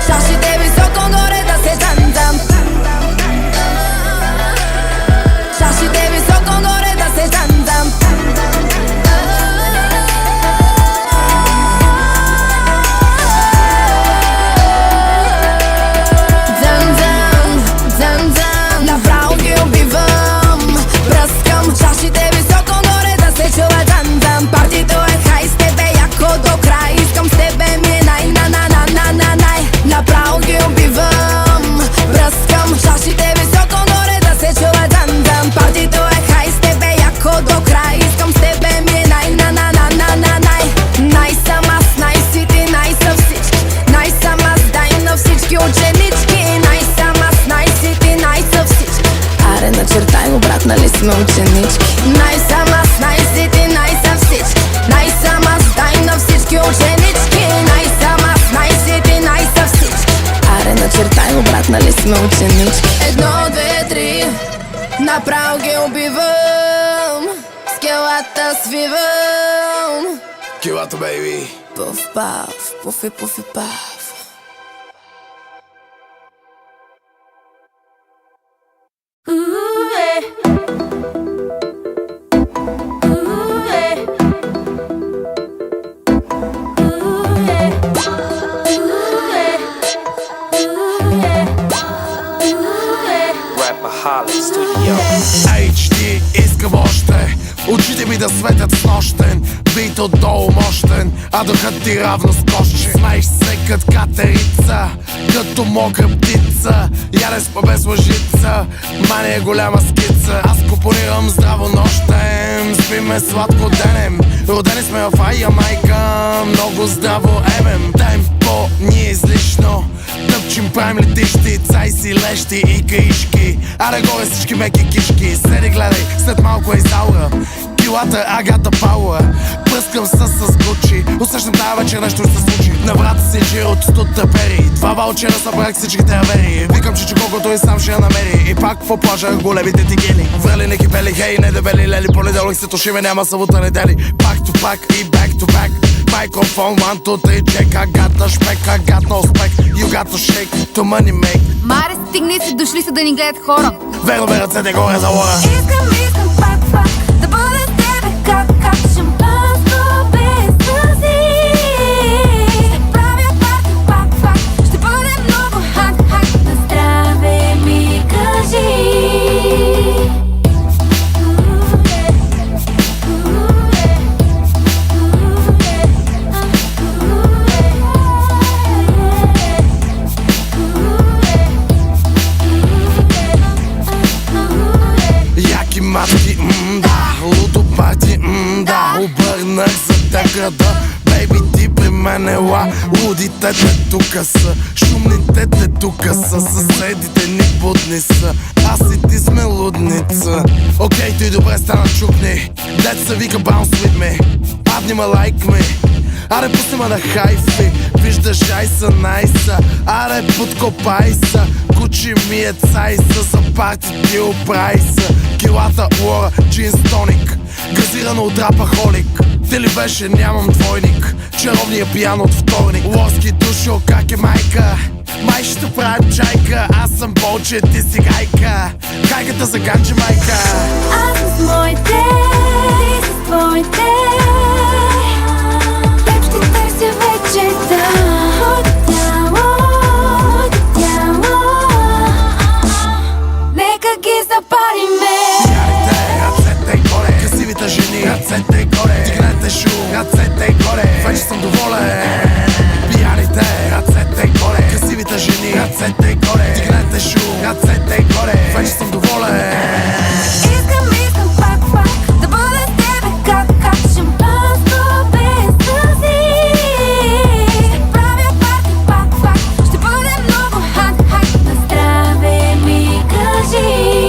Чашите високо горе да се дан-дан. Чашите високо горе да се дан-дан. Направо ги убивам, пръскам. Чашите високо горе да се чува дан-дан. Партито е хай с тебе яко до край. Искам с тебе ми е най-на-на-на-на-на-най. Направо ги убивам, пръскам. Чашите високо горе да се чува дан-дан. Партито е хай с тебе яко до край. Искам с тебе ми е най-на-на-на-на-на-най. Най-сам аз, най-сити, най-са всички. Най-сам аз, дай на всички ученички. Най-сам аз, най-сити, най-са всички. Аре, начертай го, брат, нали сме ученички. Най-сам аз, най-сити, най-са всички. Най-сам аз, дай на всички ученички. Най-сам аз, най-сити, най-са всички. Аре, начертай го, брат, нали сме ученички. 1, 2, 3. Направо ги убивам, скелата свивам. Килата, бейби. Пуф-паф, пуфи-пуфи-паф. HD, искам още. Очите ми да светят с нощен. Бит отдолу мощен, а духът ти равно скочен. Смееш се кът катерица, като мокра птица. Ядеш па без лъжица, мания е голяма скица. Аз компонирам здраво нощем, спиме сладко денем. Родени сме в Ая майка, много здраво емем. Темпо какво ни е излишно? Тъпчим, правим летищи, цай си лещи и каишки. Аре горе всички меки кишки. Седи гледай, след малко е изаура. Килата Агата Пауър. Пръскам с Гучи. Усещам тази вечер нещо ще се случи. На врата си джир от стута пери. 2 ваучера събрах всичките авери. Викам, че колкото и сам ще я намери. И пак по плажа големите тигели. Врели не кипели, хей, не дебели лели. Понеделник се тушиме, няма събота недели. Пак to pack и back to back. Microphone 1, 2, 3, check. I got no spec, I got no spec. You got to shake, to money make. Маре, стигни си, дошли са да ни гледат хора. Верно бе, ръцете горе за лора. Искам пак да бъда с тебе как шампанско без сълзи. Ще правя парти пак, ще бъде много хак. На здраве ми кажи. Матки, да, лудо парти, да. Обърнах за те града, бейби ти при мен ела. Лудите те тука са, шумните те тука са. Съседите ни будни са, аз и ти сме лудница. Окей, ти добре стана чукни, деца вика bounce with me. Падни ма лайк ми, аре пусни ма на хайфи. Виждаш айса найса, аре подкопай са. Кучи ми е цайса, за парти ти оправи са. Килата лора, джинс тоник, газирано от рапахолик. Ти ли беше, нямам двойник, чаровния пиян от вторник. Лоски душо, как е майка? Май ще те правят чайка, аз съм болче, ти си гайка. Гайката за ганче майка. Аз съм с моите, ти си с твоите. Теб ще търся вечерта. Моето тяло, нека ги запалиме. Пияните, ръцете горе, красивите жени, ръцете горе. Дигнете шум, ръцете горе, вече съм доволен. Пияните, ръцете горе, красивите жени, ръцете горе. Дигнете шум, ръцете горе, вече съм доволен. Искам пак да бъда с тебе как шампанско без сълзи. Ще правя парти пак, ще бъде много хак. На здраве ми кажи.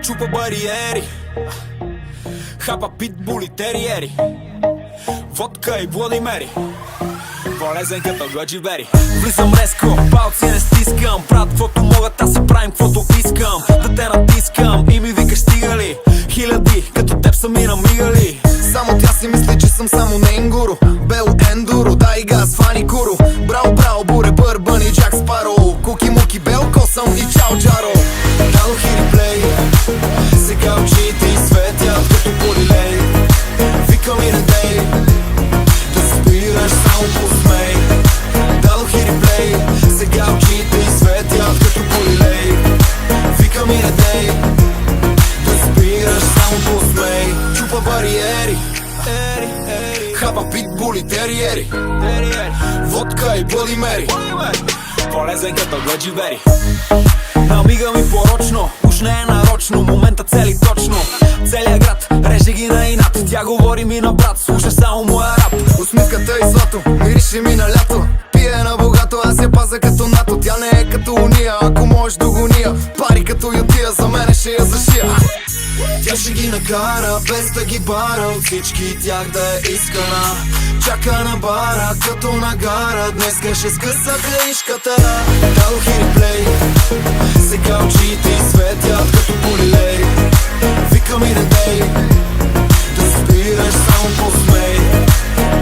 Чупа бариери, хапа питбули териери, водка и Владимери, полезен като Годжибери. Влизам резко, палци не стискам, правят каквото могат, аз си правим каквото искам. Да те натискам и ми викаш стига ли? Хиляди като теб са ми намигали. Само тя си мисли, че съм само нейн гуру. Бело ендуро, дай газ, фани куру. Браво, буре, бърбън и Джак Спаро. Куки муки, бел косъм и чао джаро. Дадох и реплей, сега очите и светят като полилей. Викам и не дей, да спираш само посмей. Дадох и реплей, сега очите и светят като полилей. Викам и не дей, да спираш само посмей. Чупа бариери, хапа питбули териери, водка и Владимери, полезен като Годжибери. Намига ми порочно, уж не е нарочно, момента цели точно. Целият град реже ги на инат, тя говори ми на брат, слуша само моя рап. Усмивката и злато, мирише ми на лято. Пие на богато, аз я пазя като НАТО. Тя не е като уния, ако можеш до гония. Пари като ютия, за мене ще я зашия. Тя ще ги накара, без да ги бара, от всички тях да е искана. Чака на бара, като на гара, днеска ще скъса краишката. Дадох и реплей, сега очите и светят като полилей. Викам и не дей, да спираш само посмей.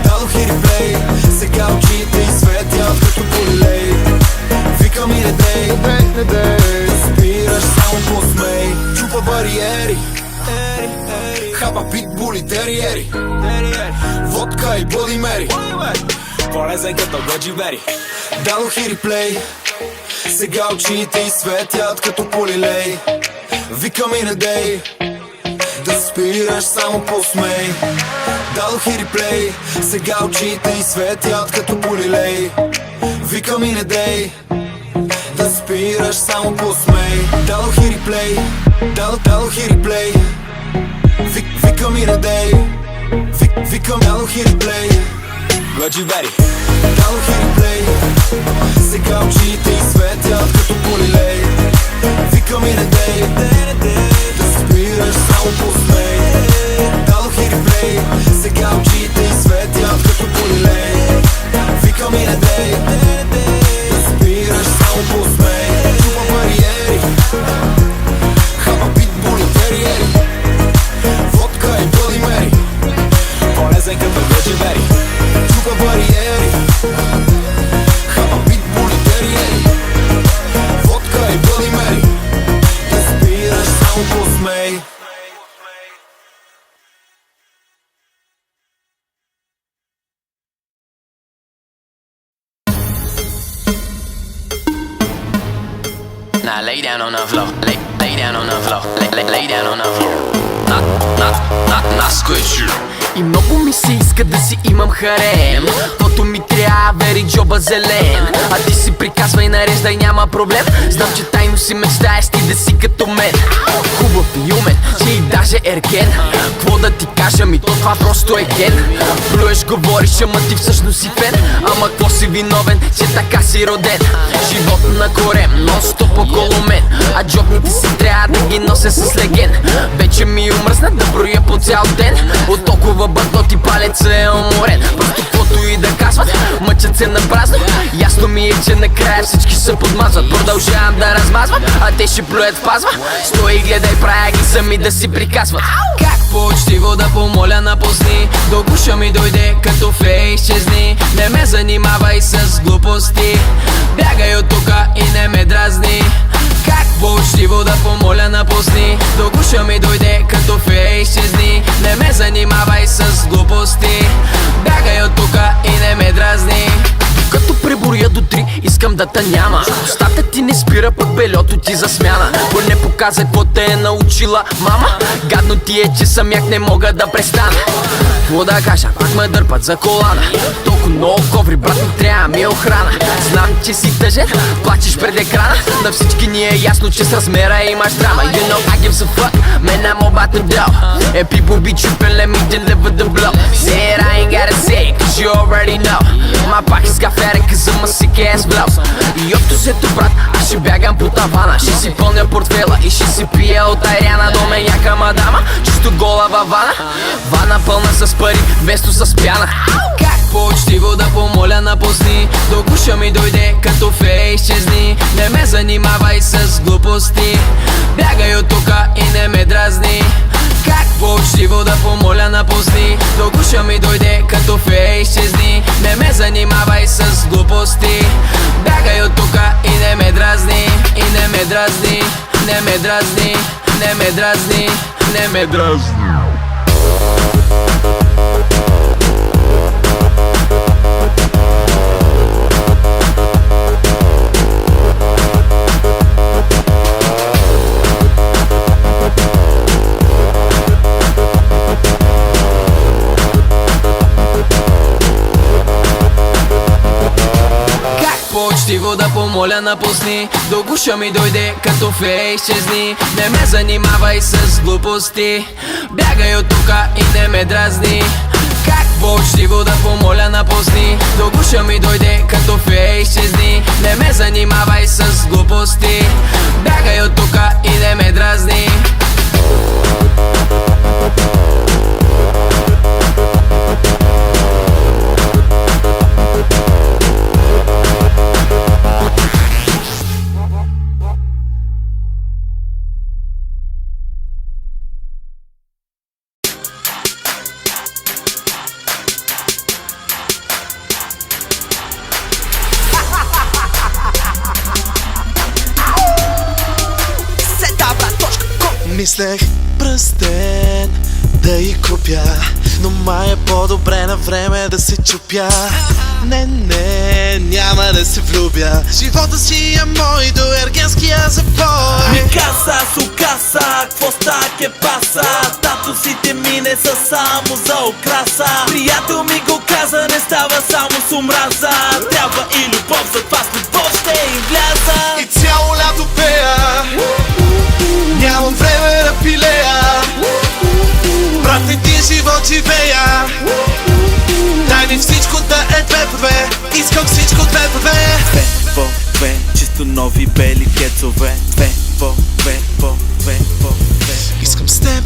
Дадох и реплей, сега очите и светят като полилей. Да спираш, само посмей. Чупа бариери, хапа питбули, териери, водка и Bloody Mary. Полезен като Годжи Бери. Дадох и реплей. Сега очите й светят като полилей. Викам и не дей. Да спираш, само посмей. Дадох и реплей. Сега очите й светят като полилей. Викам и не дей. Да спираш, само посмей. Дадох и реплей. Дадох и реплей. Викам и не дей. Викам, дадох и реплей. Годжи Бери. Дадох и реплей. Сега очите й светят като полилей. Викам и не дей. Да спираш, само посмей. Дадох и реплей. Сега очите й светят като полилей. Викам и не дей. Да спираш, само посмей. Чупа бариери. Хапа питбули, териери. Водка и Bloody Mary. Полезен като Годжи Бери. Чупа бариери. Хапа питбули, териери. Водка и Bloody Mary. Да спираш, само посмей. Now lay down on the floor, lay down on the floor, lay down on the floor. На сквичу. И много ми се иска да си имам харем, каквото ми трябва, вери джоба зелен. А ти си приказвай, нареждай, няма проблем. Знам, че тайно си мечтаеш ти да си като мен. Хубав и умен, че и даже ерген. Кво да ти кажа, ми то това просто е ген. Плюеш, говориш, ама ти всъщност си фен. Ама кво си виновен, че така си роден. Живот на корем, нон-стоп около мен. А джобните си трябва да ги нося с леген. Вече ми омръзна да броя по цял ден. От толкова бъртоти палецът е уморен. Просто каквото и да казват, мъчат се на празно. Ясно ми е, че накрая всички се подмазват. Продължавам да размазвам, а те ще плюят в пазва. Стой и гледай, правя ги сами да си приказват. Как по-учтиво да помоля напусни. До гуша ми дойде като фей, изчезни. Не ме занимавай с глупости. Бягай от тука и не ме дразни. Как по-учтиво да помоля напусни. До гуша ми дойде като фей, изчезни. Не ме занимавай с глупости. Бягай от тука и не ме дразни. Като преборя до 3, искам да те няма. Устата ти не спира, пък белето ти за смяна. Поне показа какво те е научила мама. Гадно ти е, че самяк не мога да престана. Какво да кажа, пак ме дърпат за колана. Толкова много коври, брат, ми трябва ми охрана. Знам, че си тъжен, плачеш пред екрана. На всички ни е ясно, че с размера имаш драма. You know I give a fuck, man I'm about to blow. And people be tripping, let me deliver the blow. Say it, I ain't gotta say it, cause you already know. My pockets got fatter cause I'm a sick ass blouse. И общо сето, брат, аз ще бягам по тавана. Ще си пълня портфела и ще си пия от айряна. До мен яка мадама, чисто гола във вана. Вана пълна с пари, вместо с пяна. Как по-учтиво да помоля напусни. До гуша ми дойде като фей, изчезни. Не ме занимавай с глупости. Бягай от тука и не ме дразни. Как по-учтиво да помоля напусни. До гуша ми дойде като фей, изчезни. Не ме занимавай с глупости. Бягай от тука и не ме дразни. И не ме дразни, не ме дразни, не ме дразни, не ме дразни. По-учтиво да помоля напусни. До гуша ми дойде като фей, изчезни. Не ме занимавай с глупости. Бягай от тука и не ме дразни. Как по-учтиво да помоля напусни. До гуша ми дойде като фей, изчезни. Не ме занимавай с глупости. Бягай от тука и не ме дразни. Мислех пръстен да й купя, но май е по-добре на време да се чупя. Не, няма да се влюбя. Живота си е мой до ергенския запой. Ми каса, сукаса, кво ста ке паса? Татусите ми не са само за украса. Приятел ми го каза, не става само с омраза. Трябва и любов, затова с любов ще им вляза. И цяло лято пея, нямам време да пилея. Брат, един живот живея. Дай ми всичко да е 2 по 2. Искам всичко 2 по 2. 2 по 2, чисто нови бели кецове. 2 по 2, по 2, по 2. Искам с теб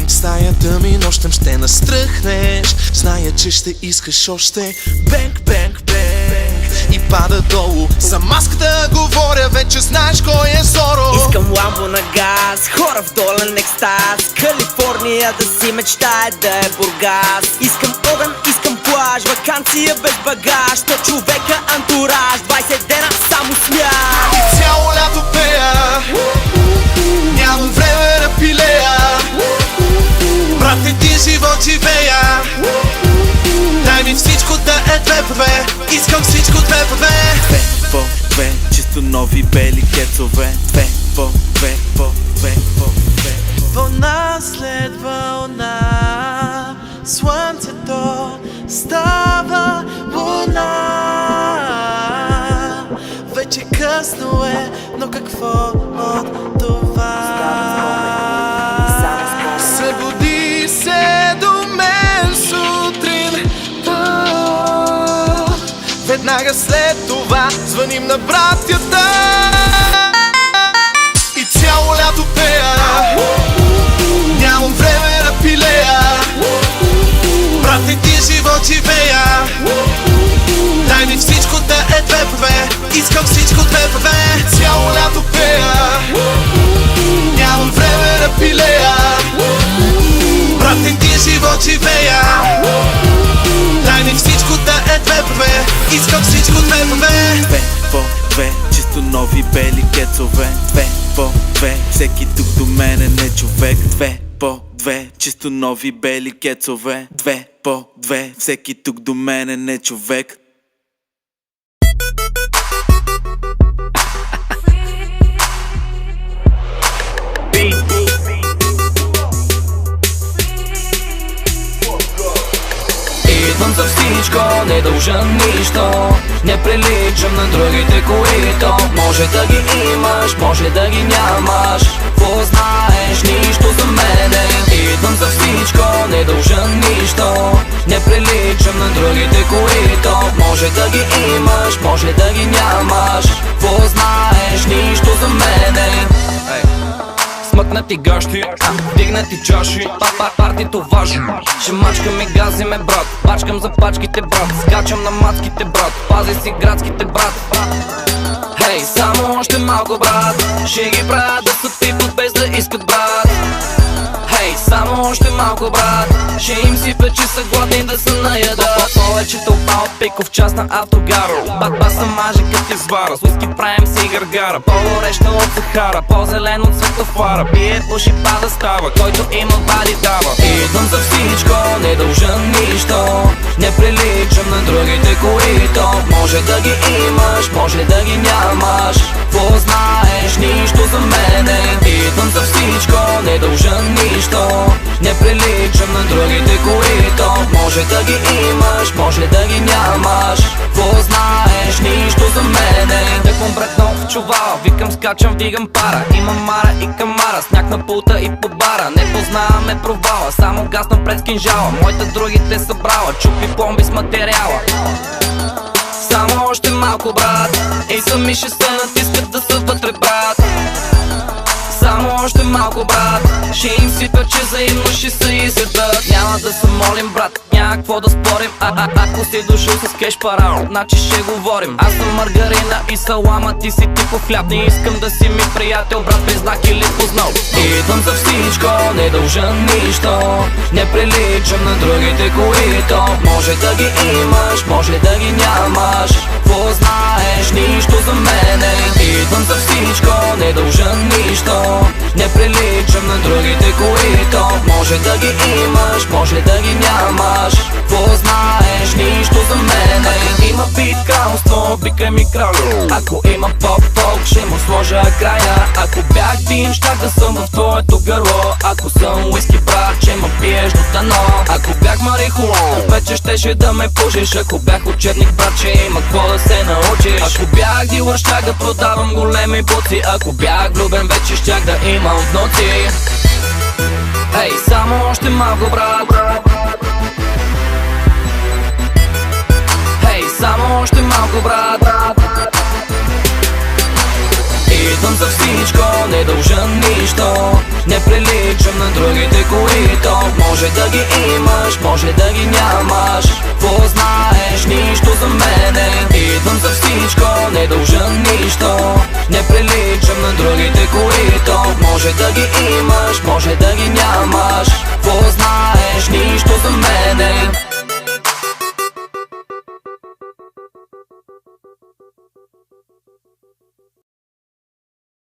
стаята ми нощем ще настръхнеш. Зная, че ще искаш още. Бенк, бенк, бенк. И пада долу. За маската говоря, вече знаеш кой е Зоро. Искам ламбо на газ, хора в долен екстаз. Калифорния да си мечтае да е Бургас. Искам огън, искам плаж, ваканция без багаж. 100 човека антураж, 20 дена само смях. И цяло лято пея, нямам време да пилея. Брат, един живот живея. Дай ми всичко да е 2 по 2. Искам всичко 2 по 2. 2 по 2, чисто нови бели кецове. 2 по 2, по 2, по 2. Вълна след вълна, слънцето става луна. Вече късно е, но какво от това? Събуди се до мен сутрин. Веднага след това звъним на братята. И цяло лято пея, нямам време да пилея. Брат, един живот живея. Дай ми всичко да е 2 по 2. Искам всичко 2 по 2. Цяло лято пея, нямам време да пилея. Брат, един живот живея. Дай ми всичко да е 2 по 2. Искам всичко 2 по 2. 2 по 2, чисто нови бели кецове. 2 по 2, всеки тук до мен е не човек. 2 по 2, чисто нови бели кецове. 2 по 2, всеки тук до мен е не човек. Идвам за всичко, не дължа нищо. Не приличам на другите, които може да ги имаш, може да ги нямаш. Какво знаеш, нищо за мене. Идвам за всичко, не дължа нищо. Не приличам на другите, които може да ги имаш, може да ги нямаш. Какво знаеш, нищо за мене. Смъкнати гащи, дигнати чаши, партито важно. Ще мачкам и газиме, брат, пачкам за пачките, брат. Скачам на мацките, брат, пази си градските, брат. Хей, само още малко, брат, ще ги правя да се пипат без да искат, брат. Хей, само още малко, брат, ще им сипя, че са гладни да се наядат. Повече тълпа от пиков час на автогаро. Баса маже като извара, с уиски правим си гаргара. По-гореща от Сахара, по-зелен от светофара. Пие, пуши, пада, става, който има бади дава. Идвам за всичко, не дължа нищо. Не приличам на другите, които може да ги имаш, може да ги нямаш. Какво знаеш, нищо за мене. Идвам за всичко, не дължа нищо. Не приличам на другите, които може да ги имаш, може да ги нямаш. Какво знаеш, нищо за мене. Дъквам бретно в чувала, викам, скачам, вдигам пара. Имам мара и камара, сняг на пулта и по бара. Не познаваме провала, само гасна пред кинжала. Моите другите събрала, чупи пломби с материала. Само още малко, брат, и сами ще се натискат да са вътре, брат. Само още малко, брат, ще им сипя, че взаимно ще се изядат. Няма да се молим, брат, какво да спорим. Ако си дошъл с кеш пара, значи ще говорим. Аз съм маргарина и салама, ти си типов хляб. Не искам да си ми приятел, брат без знак или познал. Идвам за всичко, не дължа нищо. Не приличам на другите, които може да ги имаш, може да ги нямаш. Какво знаеш, нищо за мене. Идвам за всичко, не дължа нищо. Не приличам на другите, които може да ги имаш, може да ги нямаш. Какво знаеш, нищо за мене. Има бит кралство, викай ми кралю. Ако има поп-фолк, ще му сложа края. Ако бях дим, щях да съм в твоето гърло. Ако съм уиски, брат, че ме пиеш до дано. Ако бях марихуан, вече щеше да ме пушиш. Ако бях учебник, брат, че има какво да се научиш. Ако бях дилър, щях да продавам големи буци. Ако бях влюбен, вече щях да имам внуци. Ей, само още малко, брат. Ей, само още малко, брат. Идвам за всичко, не дължа нищо. Не приличам на другите, които може да ги имаш, може да ги нямаш. Какво знаеш, нищо за мене. Идвам за всичко, не дължа нищо. Не приличам на другите, които може да ги имаш.